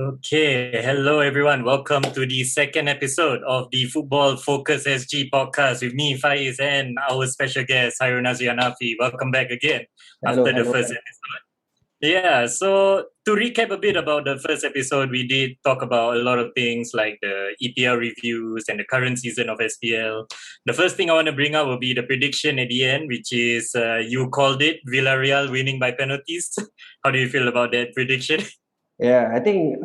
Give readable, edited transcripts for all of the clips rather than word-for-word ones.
Okay, hello everyone. Welcome to the second episode of the Football Focus SG podcast with me, Faiz, and our special guest, Harun Azianafi. Welcome back again Hello, after the hello. first episode. Yeah, so to recap a bit about the first episode, we did talk about a lot of things like the EPL reviews and the current season of SPL. The first thing I want to bring up will be the prediction at the end, which is you called it Villarreal winning by penalties. How do you feel about that prediction? Yeah, I think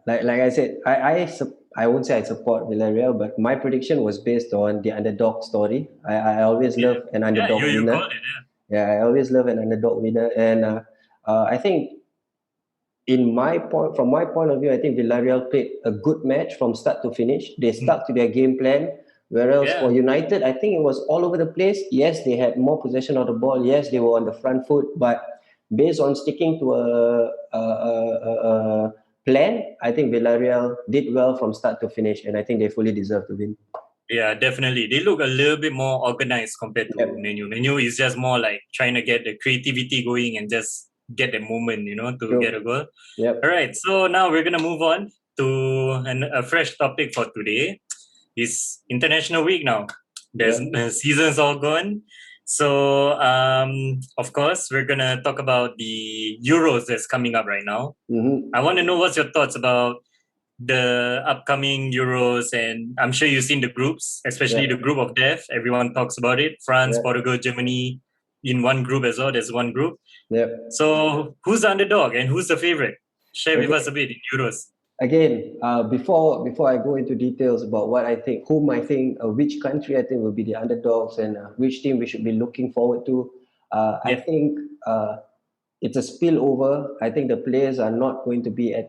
like I said, I won't say I support Villarreal, but my prediction was based on the underdog story. I always Yeah, love an yeah, underdog you winner. called it. Yeah, I always love an underdog winner, and I think from my point of view, I think Villarreal played a good match from start to finish. They Yeah. stuck to their game plan. Whereas for Yeah, United, I think it was all over the place. Yes, they had more possession of the ball. Yes, they were on the front foot, but based on sticking to a plan, I think Villarreal did well from start to finish, and I think they fully deserve to win. yeah, definitely. They look a little bit more organized compared to Yep, Menu. Menu is just more like trying to get the creativity going and just get the moment, to get a true. goal. Yep, All right, so now we're gonna move on to a fresh topic for today. It's International Week now. There's yep. the season's all gone. So of course we're gonna talk about the Euros that's coming up right now. Mm-hmm. I want to know what's your thoughts about the upcoming Euros, and I'm sure you've seen the groups, especially the Yep, group of death. Everyone talks about it. France, yep, Portugal, Germany in one group as well. There's one group. yep. So who's the underdog and who's the favorite? Share with us a Okay. bit in Euros. Again, before I go into details about what I think, which country I think will be the underdogs, and which team we should be looking forward to, I Yeah, think it's a spillover. I think the players are not going to be at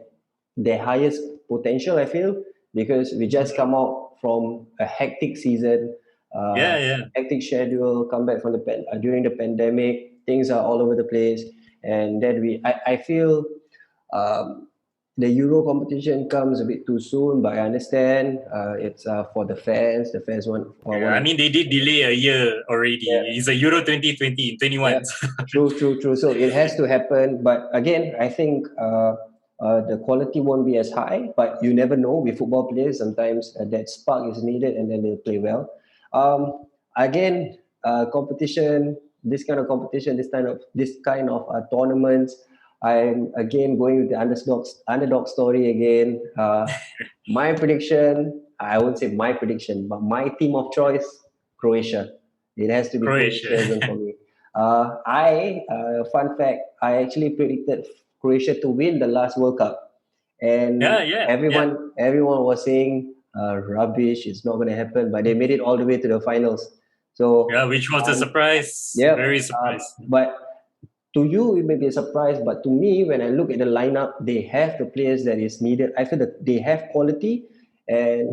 their highest potential. I feel because we just come out from a hectic season, uh, yeah, yeah. hectic schedule, come back from during the pandemic, things are all over the place, and then I feel um, the Euro competition comes a bit too soon, but I understand it's for the fans. The fans Yeah, want I to. mean, they did delay a year already. Yeah, It's a Euro 2020 in yeah, 21. true. So it has to happen. But again, I think the quality won't be as high. But you never know with football players. Sometimes that spark is needed, and then they'll play well. Again, competition. This kind of tournaments. I'm again going with the underdog story again. My prediction, I won't say my prediction, but my team of choice, Croatia. It has to be Croatia. Croatia again for me. Fun fact, I actually predicted Croatia to win the last World Cup, and Yeah, yeah, yeah. everyone was saying rubbish. It's not going to happen, but they made it all the way to the finals. So Yeah, which was a surprise. yeah, Very surprise. but to you it may be a surprise, but to me, when I look at the lineup, they have the players that is needed. I feel that they have quality, and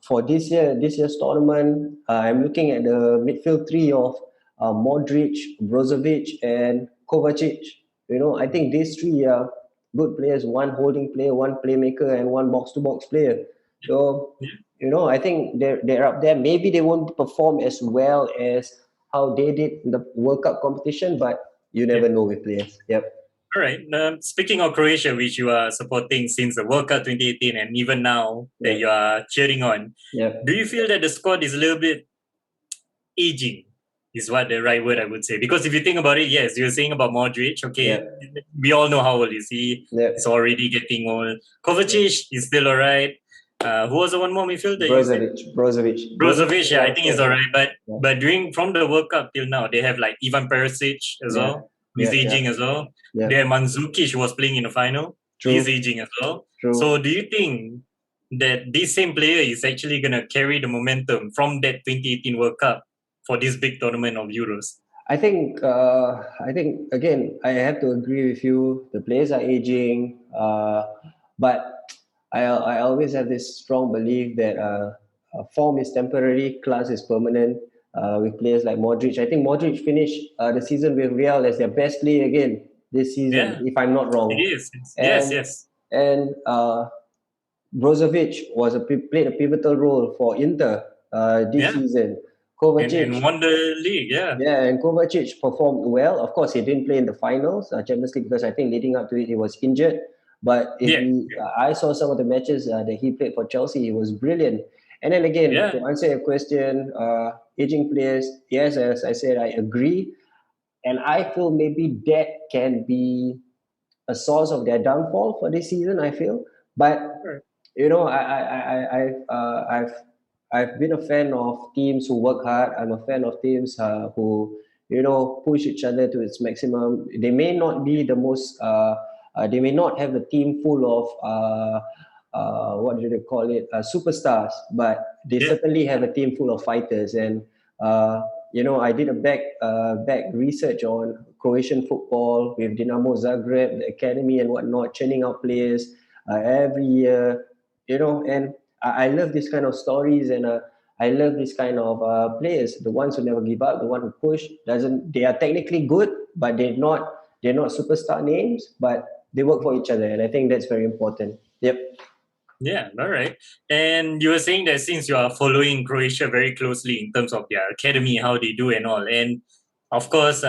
for this year's tournament, I'm looking at the midfield three of Modric, Brozovic, and Kovacic. I think these three are good players: one holding player, one playmaker, and one box-to-box player. So I think they're up there. Maybe they won't perform as well as how they did in the World Cup competition, but you Yeah. never know with players. Yep. All right. Speaking of Croatia, which you are supporting since the World Cup 2018 and even now that you Yep. are cheering on, do Yep. you feel that the squad is a little bit aging? Is what the right word I would say. Because if you think about it, yes, you're saying about Modric. Okay, Yep. we all know how old is he. He's Yep. already getting old. Kovacic Yep. is still alright. Who was the one more midfielder you said? Brozovic Brozovic, is yeah, I think he's also. alright. But Yep. but during from the World Cup till now, they have like Ivan Perisic as Yeah. well. He's Yeah. aging Yeah. as well. They have Yeah. Mandzukic who was playing in the final. He's True. aging as well. So True. do you think that this same player is actually gonna carry the momentum from that 2018 World Cup for this big tournament of Euros? I think again, I have to agree with you. The players are aging, but I always have this strong belief that form is temporary, class is permanent. With players like Modric, I think Modric finished the season with Real as their best player again this season, Yeah, if I'm not it wrong. is. Yes, And yes. and Brozovic played a pivotal role for Inter this Yeah, season. Kovacic. and won the league. Yeah, Yeah, and Kovacic performed well. Of course, he didn't play in the finals, Champions League, because I think leading up to it, he was injured. But if yeah, we, I saw some of the matches that he played for Chelsea. He was brilliant. And then again, yeah. to answer your question, aging players, yes, as I said, I agree, and I feel maybe that can be a source of their downfall for this season. I feel, but Sure. I've been a fan of teams who work hard. I'm a fan of teams who push each other to its maximum. They may not be the most. They may not have a team full of what do they call it, superstars, but they Yeah, certainly have a team full of fighters. And I did a back research on Croatian football with Dinamo Zagreb, the academy and whatnot, churning out players every year. And I love this kind of stories, and I love this kind of players, the ones who never give up, the one who push. Doesn't They are technically good, but they're not superstar names, but they work for each other, and I think that's very important. Yep. yeah. All right. And you were saying that since you are following Croatia very closely in terms of their academy, how they do and all, and of course,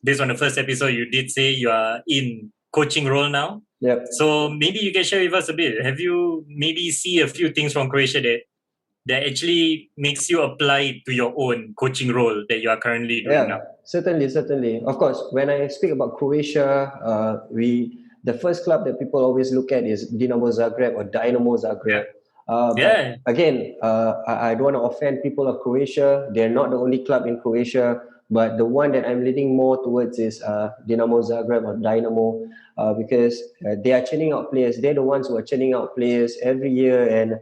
based on the first episode, you did say you are in coaching role now. Yep. So maybe you can share with us a bit. Have you maybe see a few things from Croatia that actually makes you apply it to your own coaching role that you are currently doing Yeah, now? certainly. Of course, when I speak about Croatia, the first club that people always look at is Dinamo Zagreb or Dynamo Yeah, Zagreb. But yeah, again, I don't want to offend people of Croatia. They're not the only club in Croatia, but the one that I'm leaning more towards is Dinamo Zagreb or Dynamo, because they are churning out players. They're the ones who are churning out players every year, and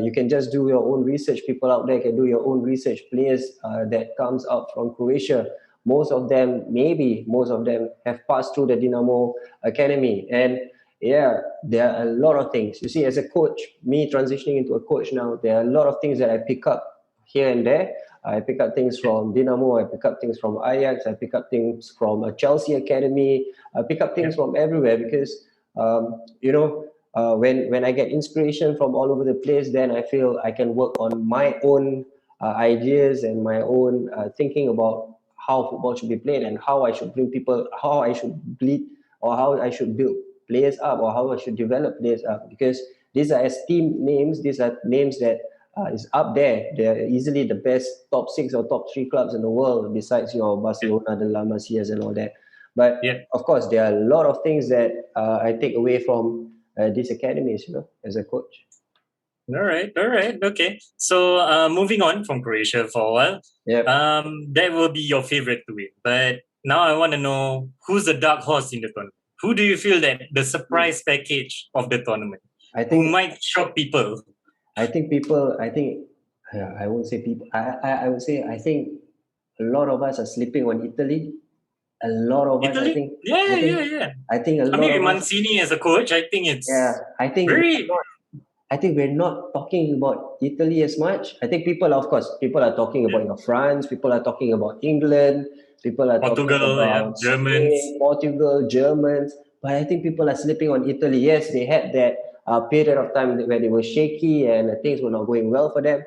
you can just do your own research. People out there can do your own research. Players that comes out from Croatia, most of them have passed through the Dinamo Academy. And yeah, there are a lot of things. You see, as a coach, me transitioning into a coach now, there are a lot of things that I pick up here and there. I pick up things from Dinamo, I pick up things from Ajax, I pick up things from a Chelsea Academy, I pick up yeah, things from everywhere because, when I get inspiration from all over the place, then I feel I can work on my own ideas and my own thinking about how football should be played and how I should bring people, how I should bleed, or how I should build players up, or how I should develop players up. Because these are esteemed names. These are names that is up there. They're easily the best top 6 or top 3 clubs in the world, besides your Barcelona, the La Masias, and all that. But yeah. of course, there are a lot of things that I take away from these academies, as a coach. All right, okay. So moving on from Croatia for a while, Yep. that will be your favorite to win. But now I want to know who's the dark horse in the tournament. Who do you feel that the surprise package of the tournament? I Who think might shock people? I think people. I think I won't say people. I would say I think a lot of us are sleeping on Italy. A lot of us. I Italy? think. I Yeah, think. yeah, yeah. I think a I lot mean, with of us. Mancini as a coach, I think Yeah. it's I think we're very not. I think we're not talking about Italy as much. I think people, of course, people are talking yeah. about your France. People are talking about England. People are talking Portugal, yeah, about Germans. Spain, Portugal, Germans. But I think people are sleeping on Italy. Yes, they had that period of time where they were shaky and things were not going well for them.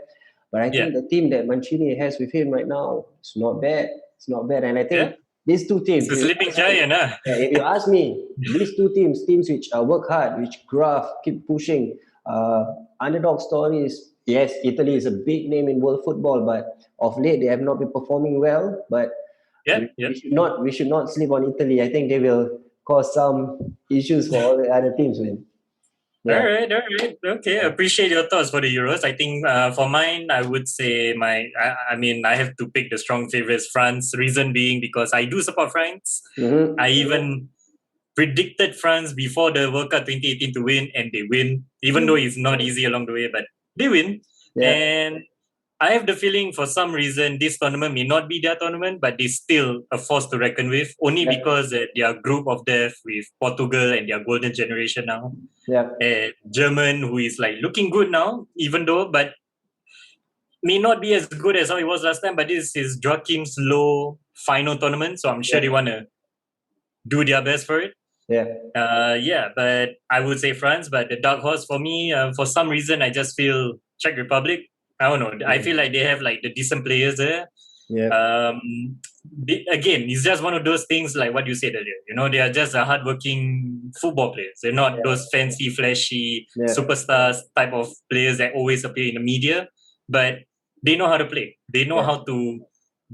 But I Yeah, think the team that Mancini has with him right now is not bad. It's not bad. And I yeah. think these two It's teams, the if you sleeping ask me, giant, huh? yeah, if you ask me, these two teams which work hard, which graft, keep pushing, uh, underdog stories. Yes, Italy is a big name in world football, but of late they have not been performing well. But Yeah, we, yeah. we should not sleep on Italy. I think they will cause some issues for all the other teams, man. All Yeah. right, all right. Okay, Yeah. appreciate your thoughts for the Euros. I think for mine, I would say I mean, I have to pick the strong favorites, France. Reason being because I do support France. Mm-hmm. I even predicted France before the World Cup 2018 to win, and they win, even though it's not easy along the way, but they win. Yeah. And I have the feeling for some reason this tournament may not be their tournament, but they still a force to reckon with, only Yeah. because their group of death with Portugal and their golden generation now. Yeah. German, who is like looking good now, even though, but may not be as good as how it was last time. But this is Joachim's low final tournament, so I'm sure Yeah. they want to do their best for it. Yeah. Yeah, but I would say France. But the dark horse for me, for some reason, I just feel Czech Republic. I don't know. I feel like they have like the decent players there. Yeah. Again, it's just one of those things like what you said earlier. You know, they are just a hardworking football players. They're not those fancy, flashy superstars type of players that always appear in the media, but they know how to play. They know how to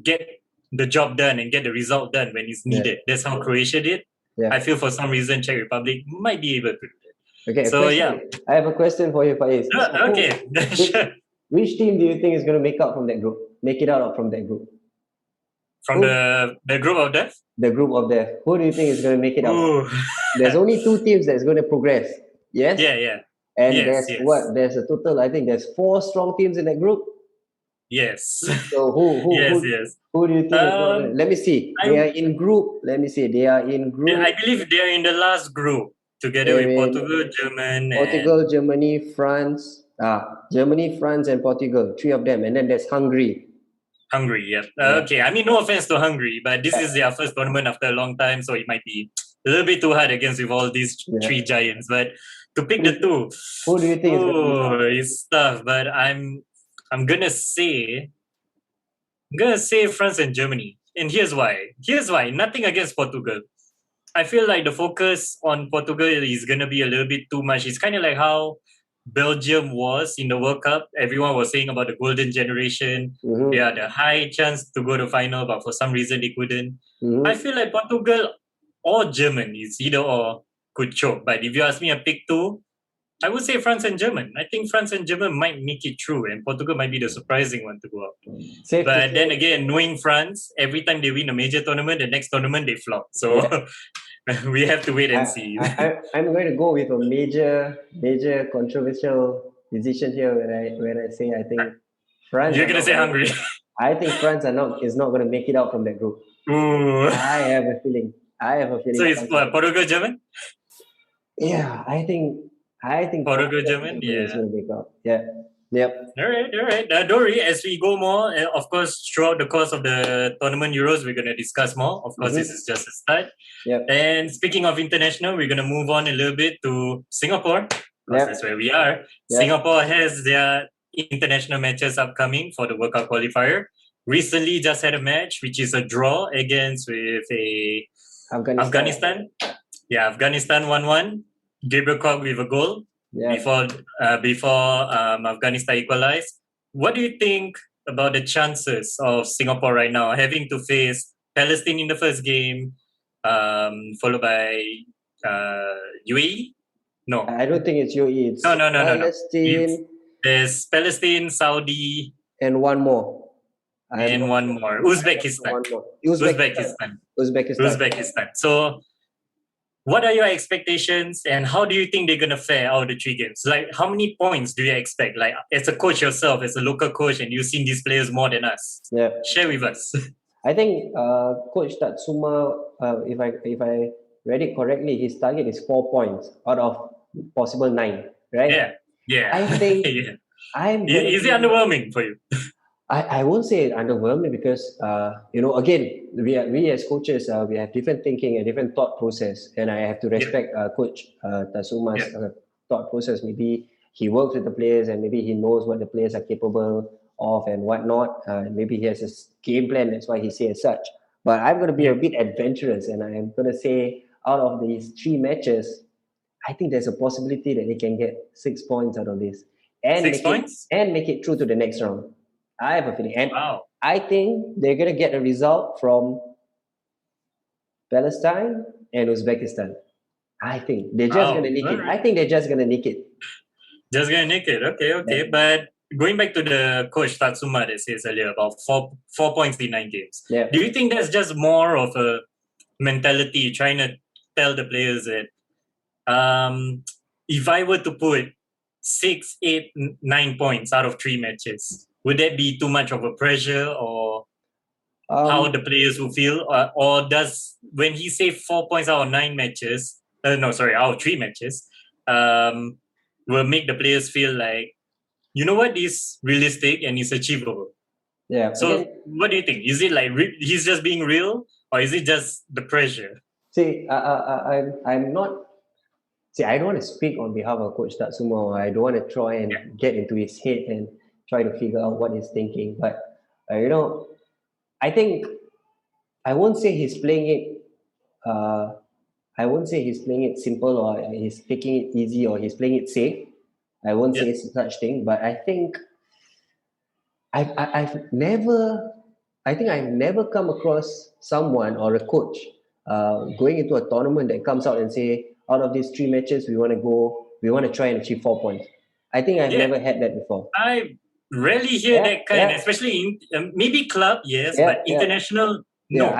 get the job done and get the result done when it's needed. That's how Croatia did. I feel for some reason Czech Republic might be able to do that. Okay, So yeah. I have a question for you, Faiz. Okay, sure. Which team do you think is going to make it out from that group? From the group of death? The group of death. Who do you think is going to make it out? Ooh. There's only 2 teams that's going to progress. Yes? Yeah. And there's a total, I think there's 4 strong teams in that group. Yes. So who do you think is going to, let me see. They are in group. I believe they are in the last group together with Portugal, Germany, France. Germany, France, and Portugal. 3 of them. And then there's Hungary. Yeah. Okay, I mean, no offense to Hungary, but this is their first tournament after a long time, so it might be a little bit too hard against with all these 3 giants. But to pick the 2, who do you think is going to it's tough. But I'm gonna say France and Germany, and here's why. Nothing against Portugal. I feel like the focus on Portugal is gonna be a little bit too much. It's kind of like how Belgium was in the World Cup. Everyone was saying about the golden generation. They had a high chance to go to final, but for some reason they couldn't. I feel like Portugal or Germany, it's either or, could choke. But if you ask me to pick 2, I would say France and German. I think France and German might make it through, and Portugal might be the surprising one to go out. But then again, knowing France, every time they win a major tournament, the next tournament they flop. So we have to wait and see. I'm going to go with a major controversial decision here when I say I think France. You're gonna say Hungary. I think France is not going to make it out from that group. Ooh. I have a feeling. So it's Portugal, German? Yeah, I think Portugal, German. Is going to make out. Yeah. Yep. All right. Don't worry. As we go more, of course, throughout the course of the tournament Euros, we're going to discuss more. Of course, this is just a start. Yep. And speaking of international, we're going to move on a little bit to Singapore. That's where we are. Yep. Singapore has their international matches upcoming for the World Cup qualifier. Recently, just had a match, which is a draw against Afghanistan. Yeah, Afghanistan 1-1. Gabriel Koch with a goal. Before Afghanistan equalized. What do you think about the chances of Singapore right now having to face Palestine in the first game, followed by UAE? No, I don't think it's UAE. It's no. Palestine. There's Palestine, Saudi, and one more. Uzbekistan. Uzbekistan. So, what are your expectations, and how do you think they're gonna fare out of the 3 games? Like, how many points do you expect? Like, as a coach yourself, as a local coach, and you've seen these players more than us. Yeah. Share with us. I think Coach Tatsuma, if I read it correctly, his target is 4 points out of possible 9. Right? Yeah. I think Is it underwhelming for you? I won't say underwhelming because again, we as coaches we have different thinking and different thought process, and I have to respect Coach Tatsuma's thought process. Maybe he works with the players and maybe he knows what the players are capable of and whatnot. Maybe he has a game plan. That's why he says such. But I'm going to be a bit adventurous, and I'm going to say out of these 3 matches, I think there's a possibility that they can get 6 points out of this and make it through to the next round. I have a feeling. And I think they're going to get a result from Palestine and Uzbekistan. I think they're just going to nick it. I think they're just going to nick it. Just going to nick it. Okay. Yeah. But going back to the coach Tatsuma that says earlier about 4 points in 9 games. Yeah. Do you think that's just more of a mentality trying to tell the players that if I were to put 6, 8, 9 points out of 3 matches, would that be too much of a pressure, or how the players will feel? Or does, when he say 4 points out of 9 matches, out of 3 matches, will make the players feel like, you know what, is realistic and is achievable? Yeah. So what do you think? Is it like he's just being real, or is it just the pressure? See, I'm not... See, I don't want to speak on behalf of Coach Tatsuma. I don't want to try and get into his head and try to figure out what he's thinking. But I think I won't say he's playing it. Uh, I won't say he's playing it simple or he's taking it easy or he's playing it safe. I won't Yeah. say such thing, but I think I've never, I think I've never come across someone or a coach going into a tournament that comes out and say, out of these 3 matches, we want to try and achieve 4 points. I think I've Yeah. never had that before. I rarely hear Yeah, that kind, yeah, especially in maybe club, yes, yeah, but yeah, international, yeah. no.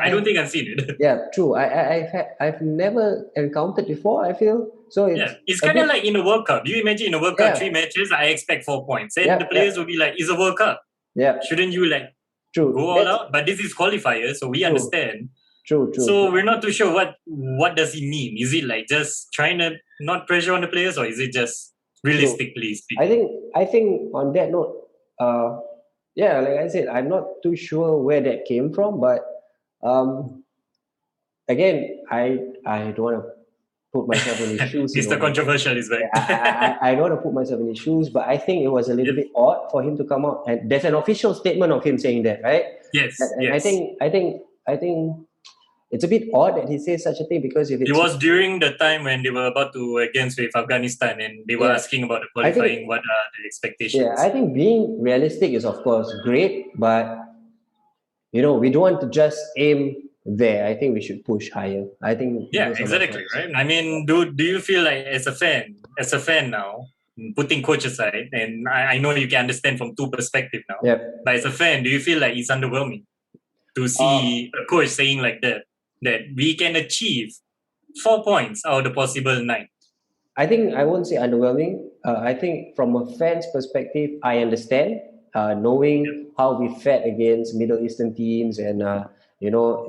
I don't think I've seen it. Yeah, true. I've never encountered before. I feel so. Yeah, It's it's a kind of bit. like in the World Cup. Do you imagine in the World Cup, Yeah, 3 matches, I expect 4 points. And yeah, the yeah, players will be like, it's a World Cup. yeah. Shouldn't you like True. go all That's out? But this is qualifiers, so we true. understand. True. True. So True. we're not too sure what does he mean. Is it like just trying to not pressure on the players, or is it just True. realistically I speaking? think I think on that note, yeah, like I said, I'm not too sure where that came from, but um, again, I don't want to put myself in his shoes, Mr. Controversial is back. I don't want to put myself in his shoes, but I think it was a little Yep. bit odd for him to come out and there's an official statement of him saying that, right? Yes, And I yes. think it's a bit odd that he says such a thing because if It it's was during the time when they were about to against with Afghanistan, and they were yeah, asking about the I qualifying. think What are the yeah, I expectations? think being realistic is of course great, but we don't want to just aim there. I think we should push higher. I think Yeah, those are my exactly, thoughts. right? I mean, do you feel like as a fan now, putting coach aside, and I know you can understand from two perspectives now, Yep. but as a fan, do you feel like it's underwhelming to Uh, see a coach saying like that we can achieve 4 points out of the possible 9? I think I won't say underwhelming. I think from a fan's perspective, I understand, knowing how we fed against Middle Eastern teams and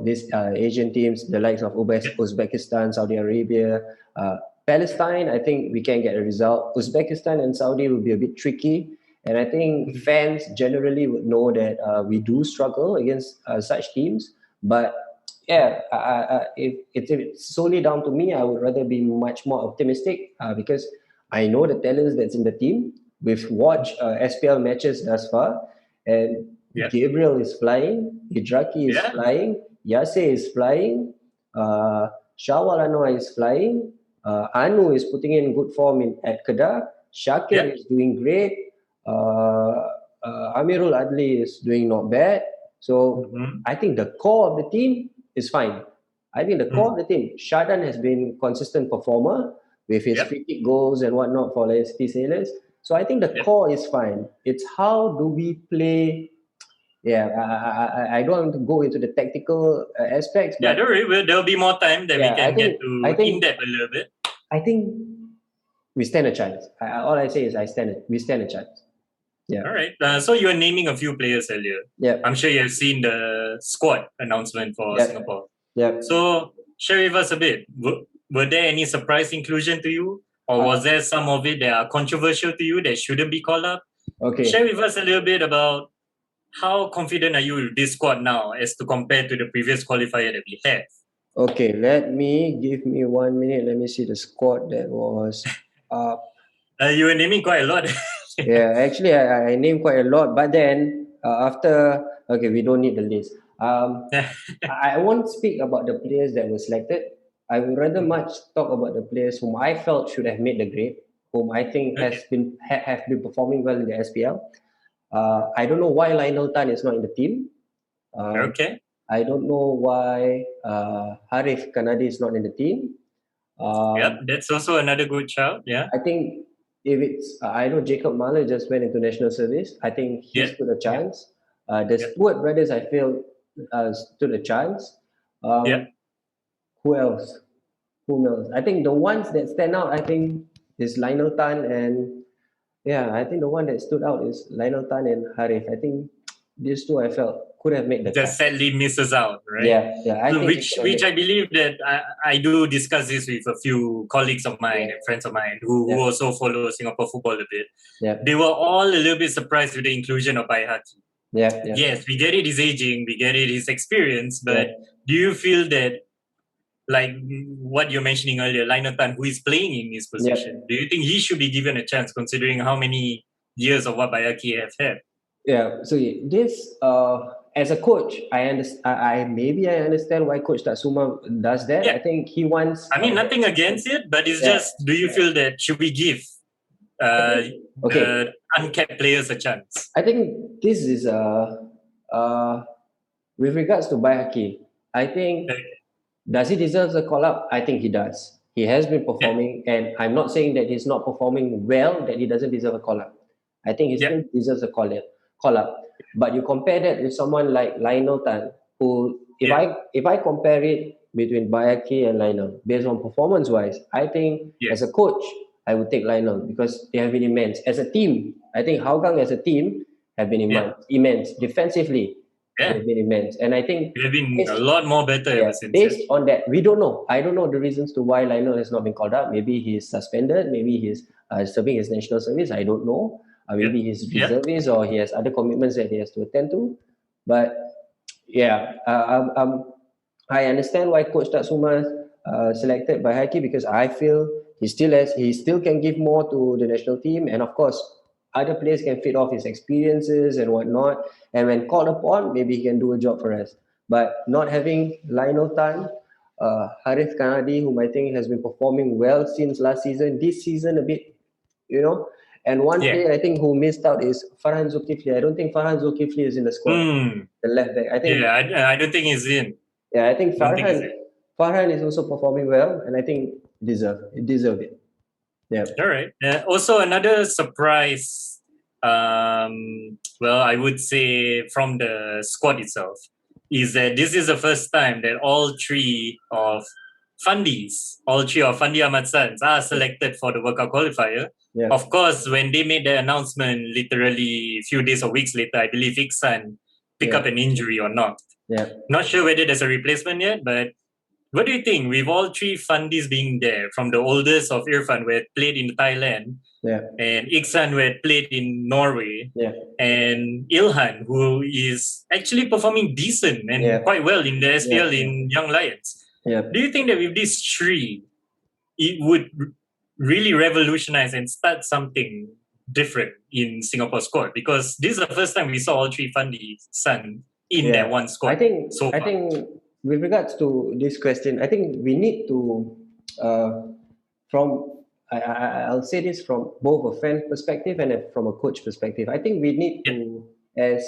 these Asian teams, the likes of Yep. Uzbekistan, Saudi Arabia, Palestine. I think we can get a result. Uzbekistan and Saudi will be a bit tricky, and I think fans generally would know that we do struggle against such teams, but yeah, if it's solely down to me, I would rather be much more optimistic because I know the talents that's in the team. We've watched SPL matches thus far, and Yeah, Gabriel is flying, Idraki is yeah, flying, Yase is flying, Shawal Anwar is flying, Anu is putting in good form at Kedah, Shakir yeah. is doing great, uh, Amirul Adli is doing not bad. So Mm-hmm. I think the core of the team is fine. I think the core of Mm. the team, Shadan has been consistent performer with his Yep, free kick goals and whatnot for Leicester Sailors. So I think the yep. core is fine. It's how do we play. Yeah, I don't want to go into the tactical aspects, Yeah, but don't worry. There'll be more time that we yeah, can get I to in think, depth a little bit. I think we stand a chance. All I say is we stand a chance. Yeah, All right. So you were naming a few players earlier. yeah, I'm sure you have seen the squad announcement for yeah, Singapore. yeah. So share with us a bit. Were there any surprise inclusion to you, or Uh, was there some of it that are controversial to you that shouldn't be called up? Share okay. with us a little bit about how confident are you with this squad now as to compare to the previous qualifier that we had. Okay, give me 1 minute. Let me see the squad that was up. You were naming quite a lot. Yeah, actually, I named quite a lot, but then okay, we don't need the list. I won't speak about the players that were selected. I would rather much talk about the players whom I felt should have made the grade, whom I think Okay. have been performing well in the SPL. I don't know why Lionel Tan is not in the team. Um, Okay. I don't know why Harif Kanadi is not in the team. Yep. Um, That's also another good shout. Yeah. I think if it's, I know Jacob Mahler just went into national service. I think he Yeah. stood a Yeah. chance. The Yeah. Stewart brothers, I feel, stood a chance. Yeah. Um, who else? Who knows? I think the ones that stand out, I think, is Lionel Tan and yeah, I think the one that stood out is Lionel Tan and Harif. I think these two I felt could have made the Just cut. sadly misses out, right? Yeah, I So think he which could have which made. I believe that I do discuss this with a few colleagues of mine Yeah, and friends of mine who yeah, also follow Singapore football a bit. yeah, They were all a little bit surprised with the inclusion of Baihaki. yeah, Yes, we get it, his aging, we get it, his experience, yeah. but do you feel that, like what you're mentioning earlier, Lionel Tan, who is playing in his Yeah. position, do you think he should be given a chance considering how many years of what Bayaki have had. Yeah, so this as a coach, I understand. I understand why Coach Tatsuma does that. Yeah. I think he wants. I mean, nothing against it, but it's Yeah. just, do you feel that should we give I think okay. the uncapped players a chance? I think this is uh with regards to Bayaki. I think does he deserve the call up? I think he does. He has been Yeah, performing, and I'm not saying that he's not performing well, that he doesn't deserve a call up. I think he yeah, still deserves a call up. But you compare that with someone like Lionel Tan, who yeah, if I compare it between Bayaki and Lionel, based on performance wise, I think yeah, as a coach, I would take Lionel because they have been immense. As a team, I think Hougang as a team have been yeah, immense. Defensively, yeah. they've been immense. And I think They've been a based lot more better yeah, ever since. Yeah, based on that, we don't know. I don't know the reasons to why Lionel has not been called up. Maybe he's suspended. Maybe he's serving his national service. I don't know. yeah, Maybe he's yeah, reservist or he has other commitments that he has to attend to. But yeah, I understand why Coach Tatsuma selected by Haki because I feel he still can give more to the national team, and of course other players can feed off his experiences and whatnot. And when called upon, maybe he can do a job for us. But not having Lionel Tan, Harith Kanadi, whom I think has been performing well since last season, this season a bit, you know. And one yeah. player I think who missed out is Farhan Zulkifli. I don't think Farhan Zulkifli is in the squad, Hmm. the left back. I think Yeah, I don't think he's in. yeah, I think Don't think he's in. Farhan is also performing well, and I think deserve it. Yeah, All right. Also, another surprise. Well, I would say from the squad itself is that this is the first time that all three of Fundy Ahmad sons are selected for the World Cup qualifier. yeah, Of course, when they made the announcement, literally a few days or weeks later, I believe Illhan picked yeah, up an injury or not. yeah, Not sure whether there's a replacement yet, but what do you think? With all three Fundis being there, from the oldest of Irfan, who had played in Thailand, yeah, and Iksan, who had played in Norway, yeah, and Illhan, who is actually performing decent and yeah, quite well in the yeah, SPL in Young Lions. yeah. Do you think that with these three, it would really revolutionize and start something different in Singapore squad? Because this is the first time we saw all three Fundy Sun in that Yeah, one squad so I far. think with regards to this question, I think we need to uh, from I'll say this from both a fan perspective and from a coach perspective. I think we need Yeah, to as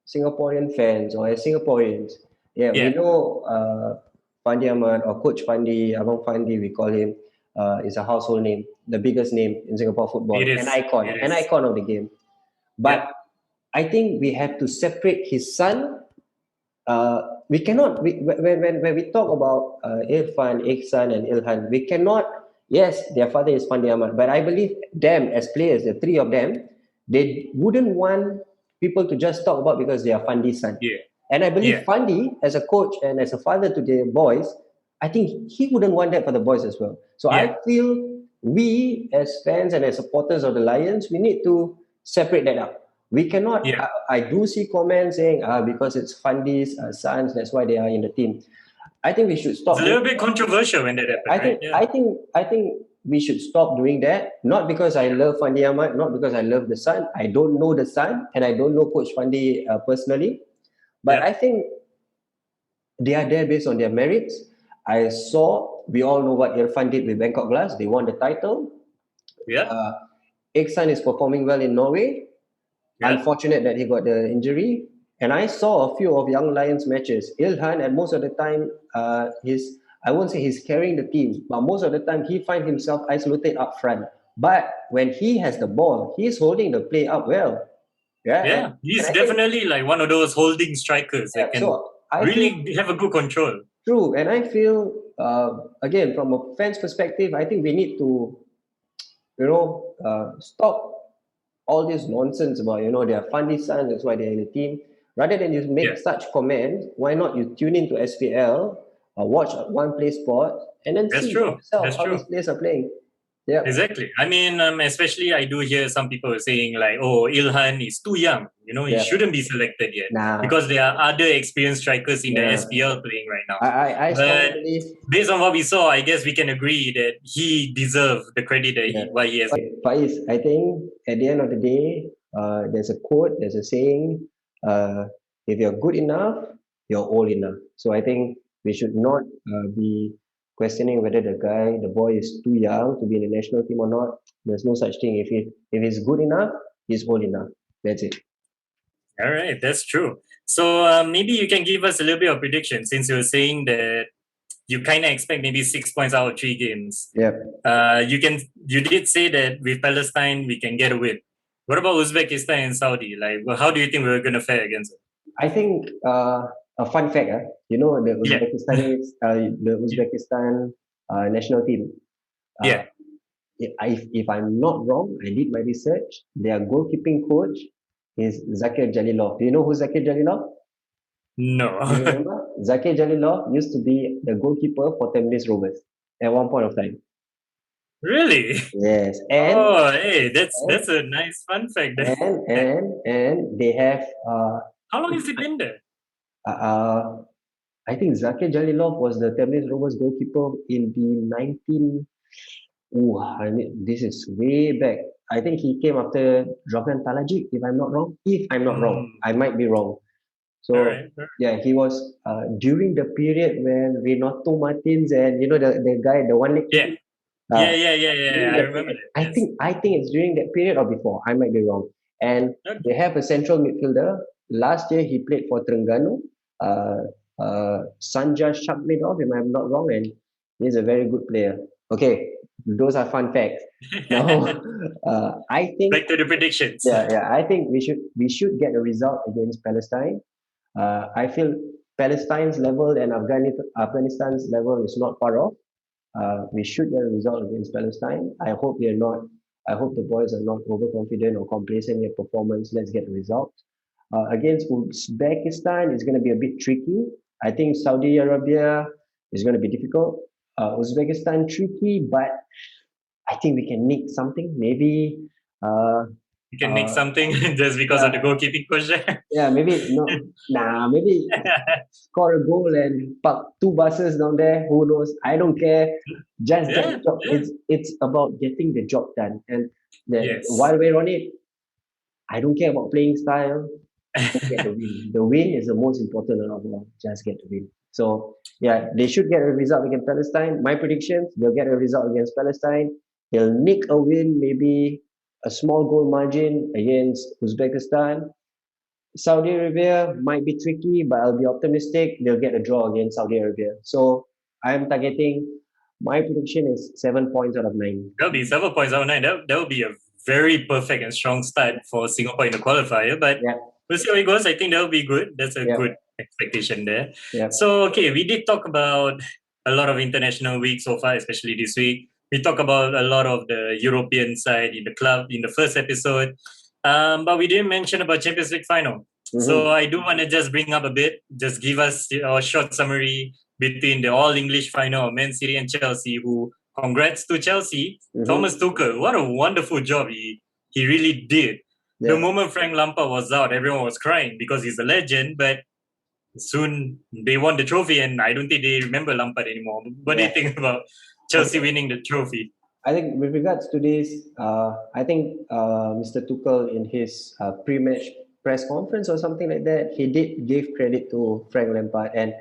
Singaporean fans or as Singaporeans, yeah, we yeah, know Fandi Ahmad or Coach Fandi, Abang Fandi, we call him, is a household name, the biggest name in Singapore football, it is. It an is. icon of the game. Yeah, But I think we have to separate his son. We cannot when we talk about Irfan, Iksan, and Ilhan, we cannot. Yes, their father is Fandi Ahmad, but I believe them as players, the three of them, they wouldn't want people to just talk about because they are Fandi's son. yeah, And I believe yeah. Fandi, as a coach and as a father to their boys, I think he wouldn't want that for the boys as well. So Yeah, I feel we as fans and as supporters of the Lions, we need to separate that up. We cannot. yeah. I do see comments saying, because it's Fundi's sons, that's why they are in the team. I think we should It's stop a doing little bit controversial when that happened, right? Yeah, I think we should stop doing that. Not because I love Fandi Ahmad, not because I love the son. I don't know the son, and I don't know Coach Fandi personally. But yeah, I think they are there based on their merits. We all know what Irfan did with Bangkok Glass. They won the title. yeah, Uh, Iksan is performing well in Norway. yeah. Unfortunate that he got the injury. And I saw a few of Young Lions matches. Illhan, and most of the time, I won't say he's carrying the team, but most of the time he finds himself isolated up front. But when he has the ball, he's holding the play up well. Yeah, Yeah, and he's I think definitely like one of those holding strikers yeah, that can so I feel really have a good control. true, and I feel again from a fan's perspective, I think we need to stop all this nonsense about they're Fundy Sun, that's why they're in the team. Rather than you Yeah, make such comments, why not you tune into SPL, watch one play sport, and then that's see for true. yourself That's how these true. players are playing. Yeah. Exactly. I mean, especially I do hear some people saying like, "Oh, Illhan is too young. He Yeah. shouldn't be selected yet Nah. because there are other experienced strikers in the Yeah. SPL playing right now." I strongly But believe. based on what we saw, I guess we can agree that he deserves the credit that Yeah. why he has. Faiz, I think at the end of the day, there's a quote, there's a saying, uh, if you're good enough, you're old enough. So I think we should not be questioning whether the boy is too young to be in the national team or not. There's no such thing. If he's good enough, he's old enough. That's it. All right, that's true. So maybe you can give us a little bit of prediction since you were saying that you kind of expect maybe 6 points out of 3 games. Yep. You did say that with Palestine we can get a win. What about Uzbekistan and Saudi? Like, how do you think we're gonna fare against it? I think a fun fact, you know, Yeah, The Uzbekistan national team. Uh, yeah. if I'm not wrong, I did my research. Their goalkeeping coach is Zakir Jalilov. Do you know who Zakir Jalilov? No. Do you remember? Zakir Jalilov used to be the goalkeeper for Tampines Rovers at one point of time. Really? Yes, Oh, hey, and that's a nice fun fact. and they have How long has he been there? uh, I think Zakir Jalilov was the Tampines Rovers goalkeeper in the 19. Ooh, this is way back. I think he came after Dragan Talajic, if I'm not wrong. If I'm not wrong, Hmm. I might be wrong. All So right. yeah, he was during the period when Renato Martins and the guy, the one leg Yeah, kicking. yeah, Uh, yeah, yeah, yeah. during I that remember period, that. I Yes. think I think it's during that period or before. I might be wrong. And Okay. they have a central midfielder. Last year he played for Terengganu. Sanja Shakmedov, if I'm not wrong, and he's a very good player. Okay, those are fun facts. Now, I think Back to the predictions. yeah, I think we should get a result against Palestine. I feel Palestine's level and Afghanistan's level is not far off. We should get a result against Palestine. I hope they're not. I hope the boys are not overconfident or complacent in their performance. Let's get a result. Against Uzbekistan, it's going to be a bit tricky. I think Saudi Arabia is going to be difficult. Uzbekistan tricky, but I think we can nick something. Maybe, uh, You can make uh, something just because of the yeah, goalkeeping coach there. yeah, maybe no, nah, maybe score a goal and park two buses down there. Who knows? I don't care. Just get the Yeah, job. yeah. It's about getting the job done. And then Yes. while we're on it, I don't care about playing style. Just get the win. The win is the most important of all. Just get the win. So yeah, they should get a result against Palestine. My predictions: they'll get a result against Palestine. They'll nick a win, maybe a small goal margin against Uzbekistan. Saudi Arabia might be tricky, but I'll be optimistic. They'll get a draw against Saudi Arabia. So I'm targeting. My prediction is 7 points out of 9. That'll be 7 points out of 9. That would be a very perfect and strong start for Singapore in the qualifier. But Yeah, we'll see how it goes. I think that'll be good. That's a yeah, good expectation there. yeah. So, okay, we did talk about a lot of international weeks so far, especially this week. We talk about a lot of the European side in the club in the first episode. But we didn't mention about Champions League final. So Mm-hmm. I do want to just bring up a bit, just give us a short summary between the All English final of Man City and Chelsea. Who, congrats to Chelsea, Thomas Mm-hmm. Tuchel. What a wonderful job he really did. The Yeah, moment Frank Lampard was out, everyone was crying because he's a legend. But soon they won the trophy, and I don't think they remember Lampard anymore. What do you yeah. think about Chelsea Okay. winning the trophy? I think with regards to this, I think Mr. Tuchel in his pre-match press conference or something like that, he did give credit to Frank Lampard and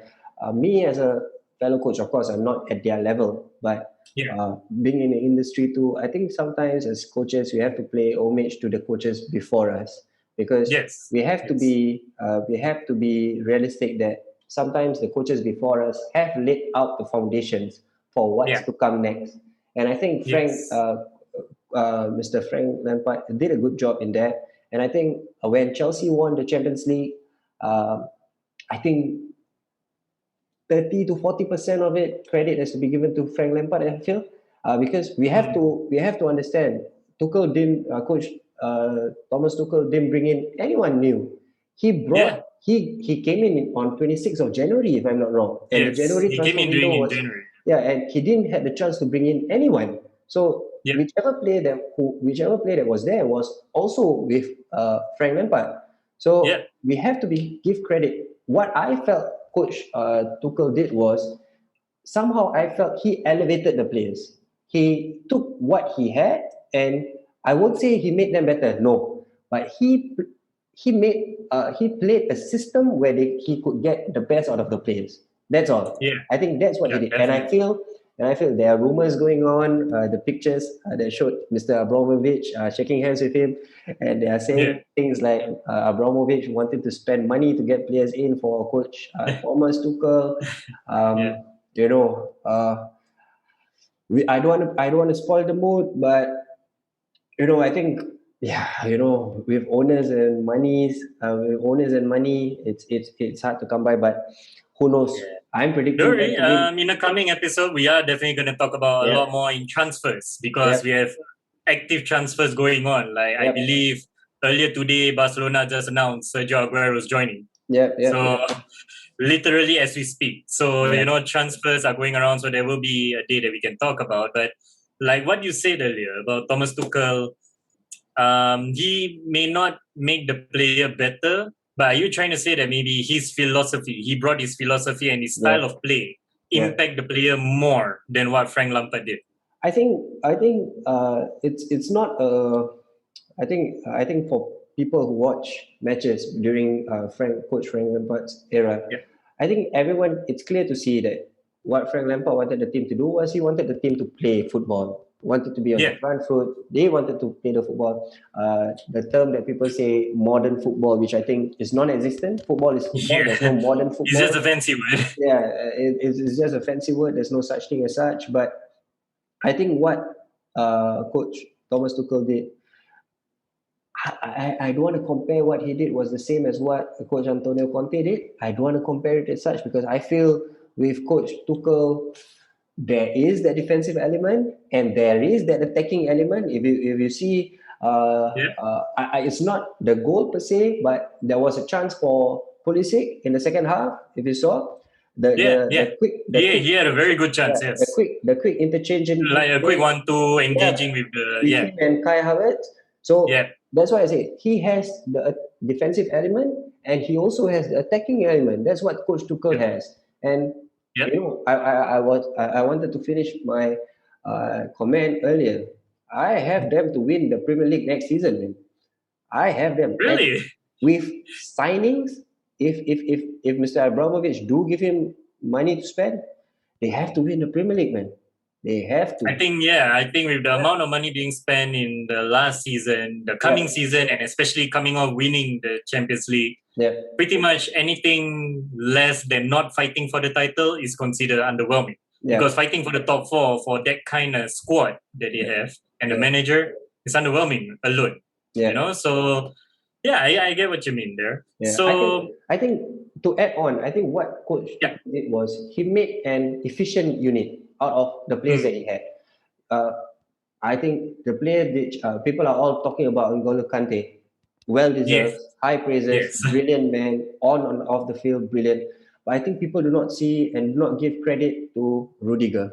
me as a fellow coach. Of course, I'm not at their level, but Yeah. being in the industry too, I think sometimes as coaches we have to play homage to the coaches before us because Yes. we have to Yes. be realistic that sometimes the coaches before us have laid out the foundations for what's Yeah. to come next. And I think Yes. Mr. Frank Lampard did a good job in that. And I think when Chelsea won the Champions League, uh, I think 30 to 40% of it credit has to be given to Frank Lampard. I feel because Mm. we have to understand Tuchel didn't coach Thomas Tuchel didn't bring in anyone new. He brought Yeah. he came in on 26th of January if I'm not wrong, and the Yes. January He came transfer in window during in was January. yeah, and he didn't have the chance to bring in anyone. So Yeah. whichever player that was there was also with Frank Lampard. So Yeah. we have to give credit. What I felt Coach Tuchel did was somehow I felt he elevated the players. He took what he had, and I won't say he made them better. No, but he played a system where he could get the best out of the players. That's all. Yeah. I think that's what he Yeah. did, Definitely. and I feel there are rumors going on. The pictures that showed Mr. Abramovich shaking hands with him, and they are Yeah. saying things like Abramovich wanted to spend money to get players in for Coach Thomas Tuchel. Yeah. Um, you know, I don't want to spoil the mood, but I think yeah, with owners and money, it's hard to come by. But who knows? Yeah. I'm Don't predicting them worry. to win. In the coming episode, we are definitely going to talk about a Yeah, lot more in transfers because yep, we have active transfers going on. Like I yep, believe earlier today, Barcelona just announced Sergio Aguero is joining. yep, yep, So yep. literally as we speak. So Yeah. transfers are going around. So there will be a day that we can talk about. But like what you said earlier about Thomas Tuchel, he may not make the player better, but are you trying to say that maybe his philosophy, he brought his philosophy and his Yeah, style of play yeah. impact the player more than what Frank Lampard did? I think it's not I think for people who watch matches during Coach Frank Lampard's era, Yeah, I think it's clear to see that what Frank Lampard wanted the team to do was he wanted the team to play football, wanted to be on the yeah, front foot. They wanted to play the football. The term that people say modern football, which I think is non-existent. Football is football. There's no yeah. modern It's just football. a fancy word. Yeah, it's just a fancy word. There's no such thing as such. But I think what Coach Thomas Tuchel did, I don't want to compare what he did was the same as what Coach Antonio Conte did. I don't want to compare it as such because I feel with Coach Tuchel, there is that defensive element and there is that attacking element. If you see, Yeah, it's not the goal per se, but there was a chance for Pulisic in the second half. If you saw yeah, yeah. the He quick had a very good yeah, chance, yes. the quick interchange Like a quick 1-2 yeah, engaging with the, with yeah, him and Kai Havertz. So yeah, that's why I say he has the defensive element and he also has the attacking element. That's what Coach Tuchel yeah, has. And yeah. I wanted to finish my comment earlier. I have them to win the Premier League next season, man. I have them. And Really? with signings, if Mr. Abramovich do give him money to spend, they have to win the Premier League, man. They have to. I think with the amount of money being spent in the last season, the Yeah, coming season, and especially coming off winning the Champions League, yeah, pretty much anything less than not fighting for the title is considered underwhelming. yeah, Because fighting for the top four for that kind of squad that they have and the yeah, manager is underwhelming alone. yeah. So yeah, I get what you mean there. Yeah, So I think to add on, I think what Coach yeah, did was he made an efficient unit out of the players mm, that he had. Uh, I think the player that people are all talking about N'Golo Kante, well yes, deserved, high praises, yes. brilliant man, on and off the field, brilliant. But I think people do not see and do not give credit to Rudiger.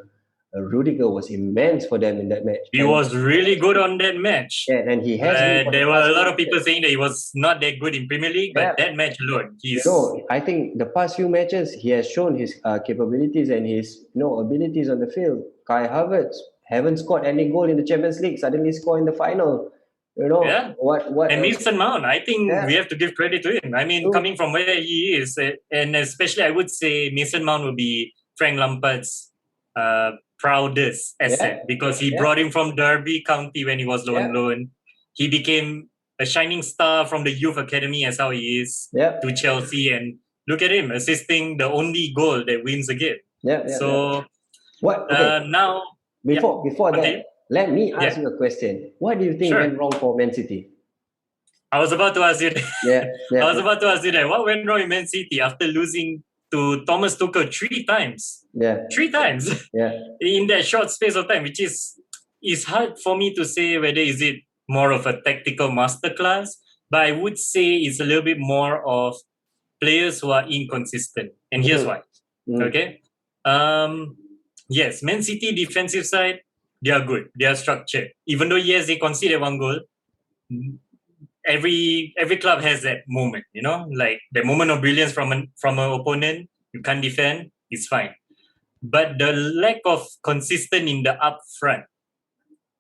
Rudiger was immense for them in that match, He was really good on that match. and he has been But for the there were past a few lot of people matches. saying that he was not that good in Premier League, but Yeah, that match alone, he's I think the past few matches he has shown his capabilities and his abilities on the field. Kai Havertz haven't scored any goal in the Champions League, suddenly score in the final. yeah. What And else? Mason Mount, I think we Yeah, have to give credit to him. I mean, true. coming from where he is, and especially I would say Mason Mount will be Frank Lampard's proudest Yeah, asset because he yeah, brought him from Derby County when he was yeah, on loan. He became a shining star from the youth academy as how he is yeah, to Chelsea, and look at him assisting the only goal that wins the game. yeah, yeah, yeah. So What? Okay, now, yeah, before continue. that, let me ask Yeah, you a question. What do you think sure. went wrong for Man City? I was about to ask you. Yeah, I yeah, was about to ask you that. What went wrong in Man City after losing to Thomas Tuchel 3 times? yeah, 3 times yeah, in that short space of time, which is hard for me to say whether is it more of a tactical masterclass, but I would say it's a little bit more of players who are inconsistent. And here's mm, why. mm, Okay. Yes, Man City defensive side. they are good. They are structured. Even though yes, they conceded one goal. Every club has that moment, like the moment of brilliance from an opponent. You can't defend, it's fine. But the lack of consistent in the up front.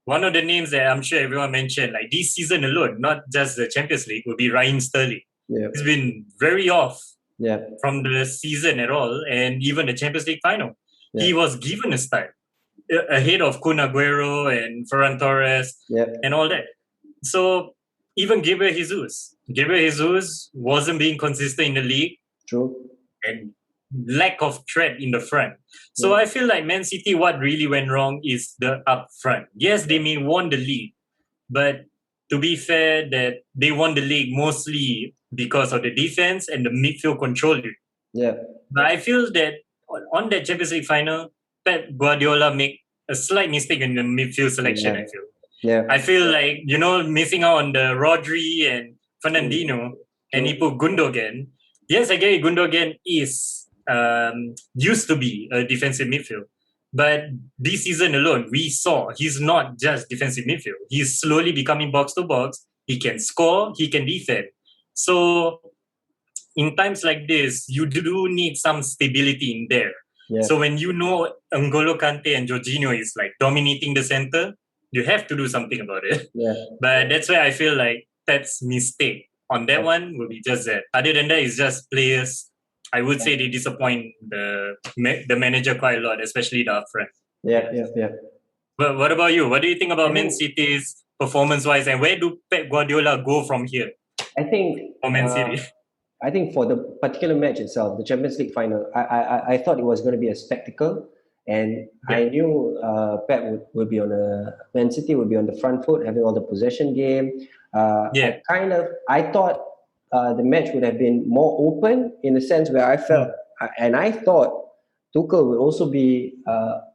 One of the names that I'm sure everyone mentioned, like this season alone, not just the Champions League, would be Raheem Sterling. Yeah. He's been very off Yeah. from the season at all, and even the Champions League final. Yeah. He was given a start ahead of Kun Aguero and Ferran Torres Yeah. and all that. So even Gabriel Jesus wasn't being consistent in the league True. and lack of threat in the front. So I feel like Man City, what really went wrong is the up front. Yes, they may won the league, but to be fair, that they won the league mostly because of the defense and the midfield control. Yeah. But I feel that on that Champions League final, Pep Guardiola made a slight mistake in the midfield selection. Yeah. I feel. Yeah. I feel like missing out on the Rodri and Fernandinho, and he put Gundogan. Yes, I get it. Gundogan is used to be a defensive midfield, but this season alone, we saw he's not just defensive midfield. He's slowly becoming box to box. He can score. He can defend. So in times like this, you do need some stability in there. Yeah. So when N'Golo Kante and Jorginho is like dominating the center, you have to do something about it. Yeah. But that's why I feel like Pep's mistake on that one will be just that. Other than that, it's just players. I would say they disappoint the manager quite a lot, especially the upfront. Yeah. But what about you? What do you think about Man City's performance-wise, and where do Pep Guardiola go from here I think for Man City? I think for the particular match itself, the Champions League final, I thought it was going to be a spectacle, and I knew Pep would be Man City would be on the front foot, having all the possession game. I thought the match would have been more open in the sense where I felt, and I thought Tuchel would also be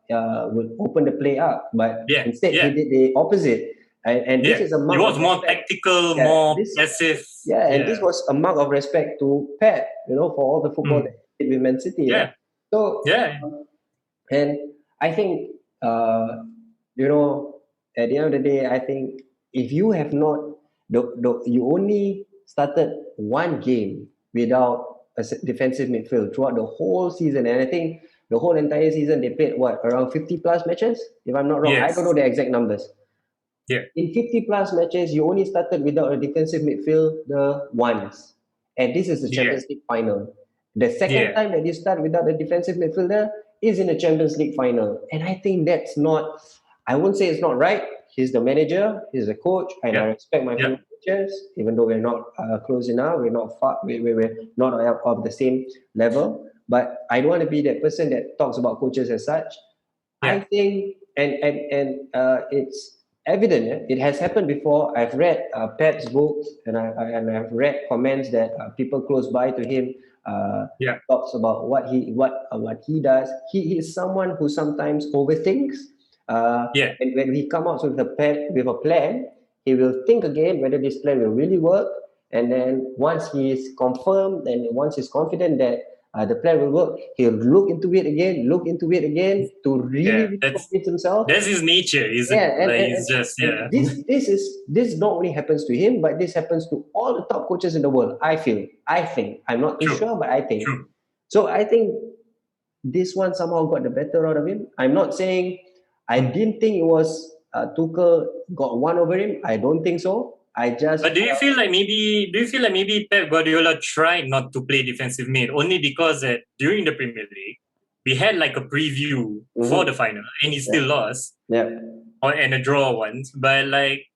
would open the play up, but instead he did the opposite. And this is a mark. It was more tactical, more passive. Yeah, and this was a mark of respect to Pep, for all the football that he did with Man City. Yeah. So and I think at the end of the day, I think if you have not, you only started one game without a defensive midfield throughout the whole season, and I think the whole entire season they played around 50 plus matches, if I'm not wrong. I don't know the exact numbers. Yeah. In 50 plus matches, you only started without a defensive midfielder once. And this is the Champions League final. The second time that you start without a defensive midfielder is in the Champions League final. And I think that's not, I won't say it's not right. He's the manager, he's the coach, and I respect my fellow coaches, even though we're not close enough, we're not far, we're not of the same level. But I don't want to be that person that talks about coaches as such. I think, and it's evident. It has happened before. I've read Pep's books, and I've read comments that people close by to him talks about what he does. He is someone who sometimes overthinks. And when he comes out with a plan, he will think again whether this plan will really work. And then once he is confirmed and once he's confident that the plan will work, he'll look into it again to really convince himself. That's his nature, isn't it? This not only happens to him, but this happens to all the top coaches in the world. I think. I'm not too sure, but I think. True. So I think this one somehow got the better out of him. I'm not saying I didn't think it was Tuchel got one over him. I don't think so. But do you feel like maybe Pep Guardiola tried not to play defensive mid only because that during the Premier League we had like a preview for the final and he still lost. And a draw once, but like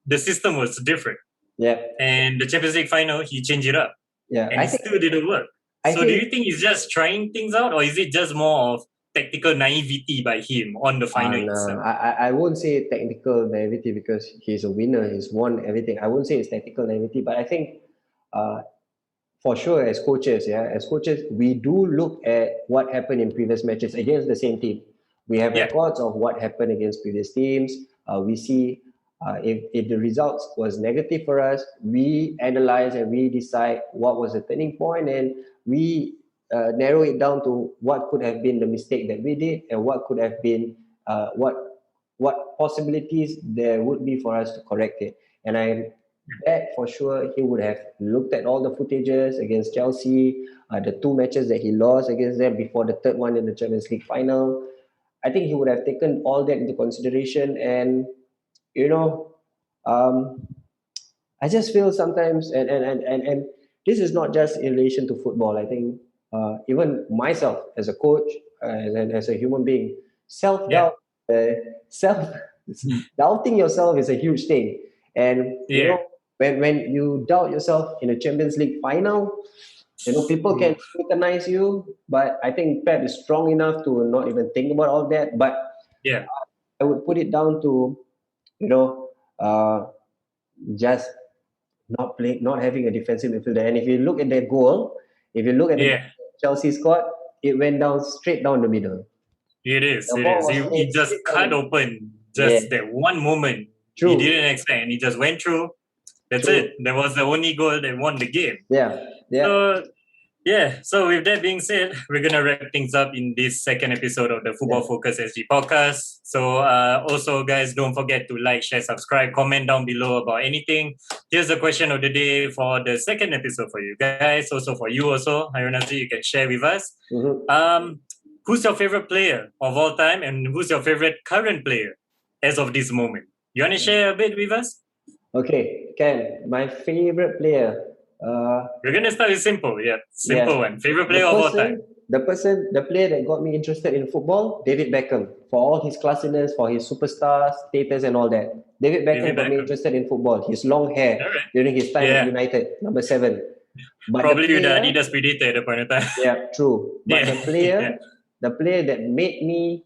the system was different. And the Champions League final he changed it up. And it still didn't work. So do you think he's just trying things out, or is it just more of tactical naivety by him on the final itself? I won't say technical naivety because he's a winner. He's won everything. I won't say it's tactical naivety, but I think for sure as coaches, we do look at what happened in previous matches against the same team. We have records of what happened against previous teams. We see if the results was negative for us, we analyze and we decide what was the turning point, and we narrow it down to what could have been the mistake that we did and what could have been what what possibilities there would be for us to correct it. And I bet for sure he would have looked at all the footages against Chelsea, the two matches that he lost against them before the third one in the Champions League final. I think he would have taken all that into consideration. And you know, um, I just feel sometimes, and this is not just in relation to football. I think even myself as a coach, as a human being, self Yeah. doubt, self doubting yourself is a huge thing. And Yeah. when you doubt yourself in a Champions League final, people can Oof. scrutinize you. But I think Pep is strong enough to not even think about all that. But Yeah. I would put it down to you know uh, just not having a defensive midfielder. And if you look at that goal, if you look at the goal Yeah. Chelsea scored, it went down straight down the middle. It is. The It ball is. was He played just straight down the cut middle. open Yeah, just that one moment. He true, didn't expect, and he just went through. That's true. it. That was the only goal that won the game. Yeah, yeah. So yeah, so with that being said, we're gonna wrap things up in this second episode of the Football Yeah. Focus SG podcast. So also guys, don't forget to like, share, subscribe, comment down below about anything. Here's the question of the day for the second episode for you guys, also for you also, Harunati, you can share with us. Mm-hmm. Who's your favorite player of all time and who's your favorite current player as of this moment? You wanna share a bit with us? Okay, Ken, my favorite player. We're gonna start with simple, yeah. Yeah, Simple one. Favorite the player of all time. person, the player that got me interested in football, David Beckham, for all his classiness, for his superstar status and all that. David Beckham David got me Beckham. interested in football. His long hair All right. during his time at Yeah. United, number 7. But the Probably with the player, Adidas Predator at the point of time. yeah, true. But Yeah. Yeah. the player that made me,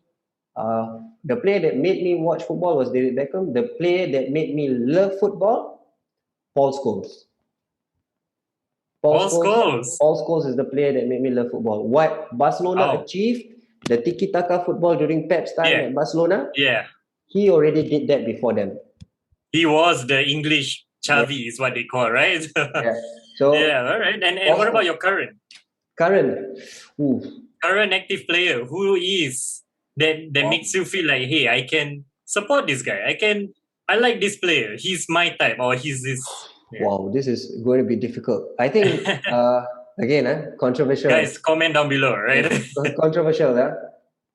watch football was David Beckham. The player that made me love football, Paul Scholes. Paul All Scholes, scores. Paul Scholes is the player that made me love football. What Barcelona Oh. achieved, the tiki-taka football during Pep's time Yeah. at Barcelona, Yeah. he already did that before them. He was the English Xavi is what they call, right? Yeah. So Yeah, all right. And what about your current ooh, active player? Who is that makes you feel like, hey, I can support this guy. I like this player. He's my type, or he's this. Yeah. wow, this is going to be difficult. I think again, controversial. Guys, comment down below, right? Controversial, huh?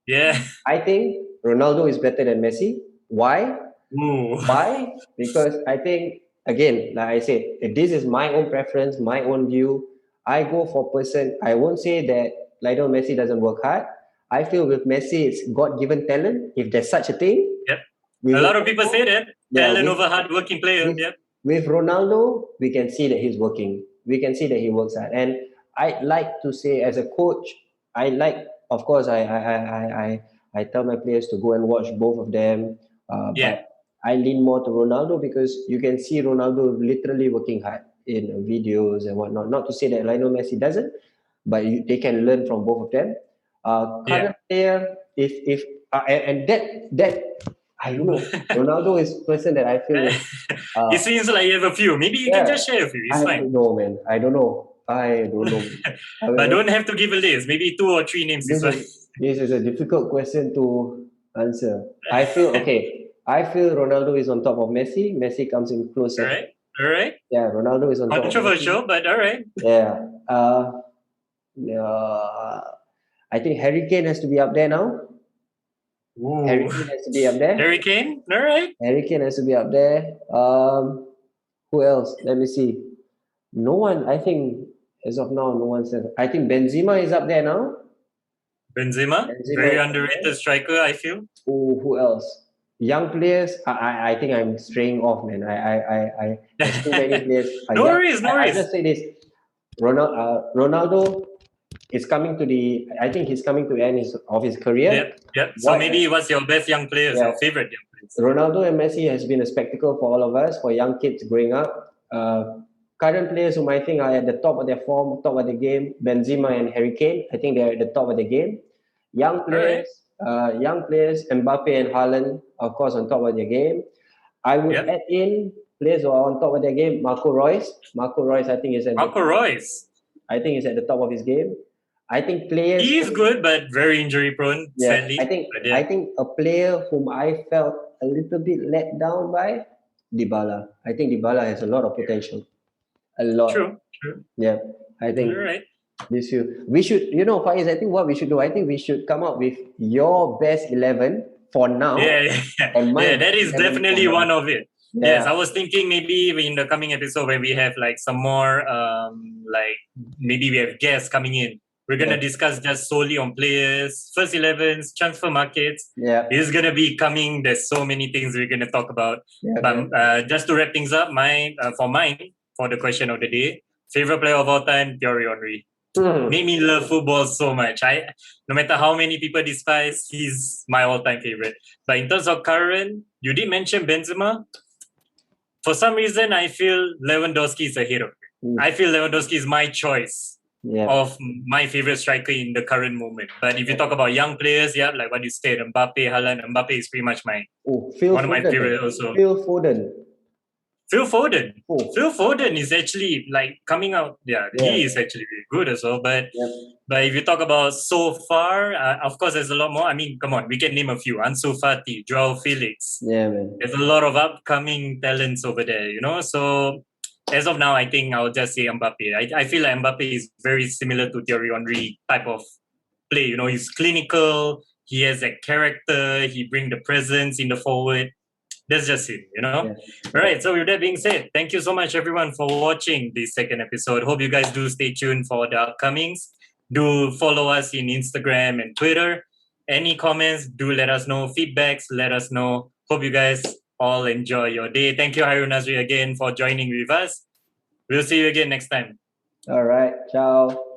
Yeah. I think Ronaldo is better than Messi. Why? Ooh. Why? Because I think, again, like I said, if this is my own preference, my own view. I go for person. I won't say that Lionel Messi doesn't work hard. I feel with Messi, it's God-given talent, if there's such a thing. Yep. With A lot of people say that. Yeah, Talent over hard-working player. with, Yep. with Ronaldo, we can see that he's working. We can see that he works hard. And I like to say, as a coach, of course, I tell my players to go and watch both of them. Yeah. But I lean more to Ronaldo because you can see Ronaldo literally working hard in videos and whatnot. Not to say that Lionel Messi doesn't, but they can learn from both of them. Current player, if and that I don't know. Ronaldo is person that I feel. It seems like you have a few. Maybe you can just share a few. It's I fine. don't know, man. I don't know. But don't have to give a list. Maybe 2 or 3 names is fine. This is a difficult question to answer. I feel Ronaldo is on top of Messi. Messi comes in close. All right. Yeah, Ronaldo is on top. Controversial, but all right. Yeah. I think Harry Kane has to be up there now. Ooh. Harry Kane has to be up there. Harry Kane? All right. Harry Kane has to be up there. Who else? Let me see. No one, I think, as of now, no one said. I think Benzema is up there now. Benzema very underrated striker, I feel. Oh, who else? Young players. I think I'm straying off, man. There's too many players. No worries. I just say this. Ronaldo is coming to I think he's coming to the end of his career. Yep. So maybe what's your best young players, your favorite young players? Ronaldo and Messi has been a spectacle for all of us, for young kids growing up. Current players whom I think are at the top of their form, top of the game, Benzema and Harry Kane. I think they're at the top of the game. Young players, Mbappe and Haaland, of course, on top of their game. I would add in players who are on top of their game. Marco Reus, I think is at I think he's at the top of his game. I think players. He is good, but very injury prone. Sadly. I think a player whom I felt a little bit let down by Dybala. I think Dybala has a lot of potential. A lot. True. Yeah. I think All right. we should, Faiz, I think what we should do, I think we should come up with your best 11 for now Yeah. and my Yeah, that best is 11 for definitely one now. of it. Yeah. Yes, I was thinking maybe in the coming episode when we have like some more, like maybe we have guests coming in. We're gonna Yeah. discuss just solely on players, first 11s, transfer markets. Yeah. It's gonna be coming. There's so many things we're gonna talk about. Yeah. But just to wrap things up, for the question of the day, favorite player of all time, Thierry Henry. Made me love football so much. No matter how many people despise, he's my all-time favorite. But in terms of current, you did mention Benzema. For some reason, I feel Lewandowski is ahead of him. I feel Lewandowski is my choice of my favorite striker in the current moment. But if you talk about young players, like what you said, Mbappe, Haaland, Mbappe is pretty much one of my favorite also. Phil Foden. Phil Foden is actually like coming out. He is actually really good as well. But if you talk about so far, of course, there's a lot more. I mean, come on, we can name a few. Ansu Fati, Joao Felix. Yeah, man. There's a lot of upcoming talents over there, So as of now, I think I'll just say Mbappe. I feel like Mbappe is very similar to Thierry Henry type of play. He's clinical. He has that character. He brings the presence in the forward. That's just it, All right. So with that being said, thank you so much, everyone, for watching this second episode. Hope you guys do stay tuned for the upcomings. Do follow us in Instagram and Twitter. Any comments, do let us know. Feedbacks, let us know. Hope you guys all enjoy your day. Thank you, Harun Nazri, again for joining with us. We'll see you again next time. All right. Ciao.